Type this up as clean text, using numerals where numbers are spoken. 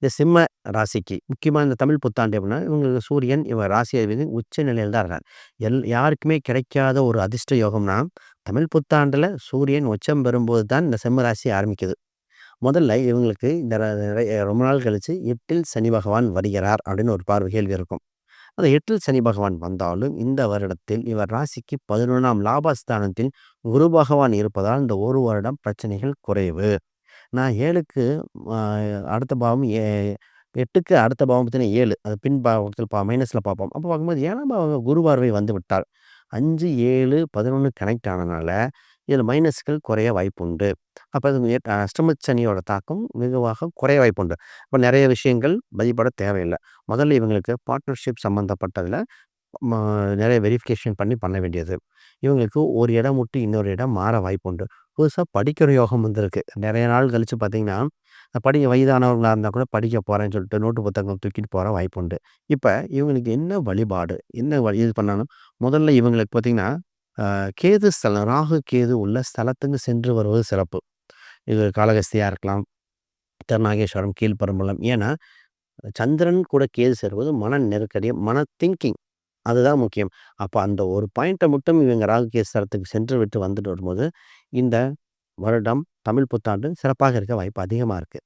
இந்த சிம்ம ராசிக்கு முக்கியமா இந்த தமிழ் புத்தாண்டு எப்படின்னா, இவங்களுக்கு சூரியன் இவங்க ராசி அதிபதி உச்ச நிலையில தான் இருக்கார். யாருக்குமே கிடைக்காத ஒரு அதிர்ஷ்ட யோகம்னா, தமிழ் புத்தாண்டுல சூரியன் உச்சம் பெறும்போது தான் இந்த சிம்ம ராசி ஆரம்பிக்குது. முதல்ல இவங்களுக்கு இந்த ரொம்ப நாள் கழிச்சு 8ல் சனி பகவான் வருகிறார் அப்படின்னு ஒரு பார்வை கேள்வி இருக்கும். அந்த 8ல் சனி பகவான் வந்தாலும் இந்த வருடத்தில் இவர் ராசிக்கு 11ஆம் லாபஸ்தானத்தில் குரு பகவான் இருப்பதால் இந்த ஒரு வருடம் பிரச்சனைகள் குறைவு. நான் 7க்கு அ அடுத்த பாவம் 8க்கு அடுத்த பாவம் பார்த்தீங்கன்னா 7 அது பின் பாவத்தில் மைனஸ்ல பார்ப்போம். அப்போ பார்க்கும்போது 7ஆம் பாவம் குரு பார்வை வந்து விட்டால் 5, 7, 11 கனெக்ட் ஆனனால இதில மைனஸ்கள் குறைய வாய்ப்புண்டு. அப்ப அது அஷ்டம சனியோட தாக்கம் வெகுவாக குறைய வாய்ப்புண்டு. அப்ப நெறைய விஷயங்கள் பயப்பட தேவையில்ல. முதல்ல இவங்களுக்கு பார்ட்னர்ஷிப் சம்மந்தப்பட்டதில ம நெறைய வெரிஃபிகேஷன் பண்ண வேண்டியது. இவங்களுக்கு ஒரு இடம் விட்டு இன்னொரு இடம் மாற வாய்ப்புண்டு. புதுசா படிக்கிற யோகம் வந்திருக்கு. நெறைய நாள் கழிச்சு பார்த்தீங்கன்னா, வயதானவங்களா இருந்தா கூட படிக்க போறேன்னு சொல்லிட்டு நோட்டு புத்தகம் தூக்கிட்டு போற வாய்ப்புண்டு. இப்ப இவங்களுக்கு என்ன வழிபாடு? என்ன இது பண்ணணும்? முதல்ல இவங்களுக்கு பார்த்தீங்கன்னா, கேது ஸ்தலம் ராகு, கேது உள்ள ஸ்தலத்துக்கு சென்று வருவது சிறப்பு. இது காளகஸ்தியா இருக்கலாம், திருநாகேஸ்வரம், கீழ்பெரும்பள்ளம். ஏன்னா, சந்திரன் கூட கேது சேருவது மன நெருக்கடி, மன திங்கிங் அதுதான் முக்கியம். அப்ப அந்த ஒரு பாயிண்ட்ட மட்டும் இவங்க ராகு, கேது ஸ்தலத்துக்கு சென்று விட்டு வந்துட்டு வரும்போது, இந்த வருடம் தமிழ் புத்தாண்டு சிறப்பாக இருக்க வாய்ப்பு அதிகமா இருக்கு.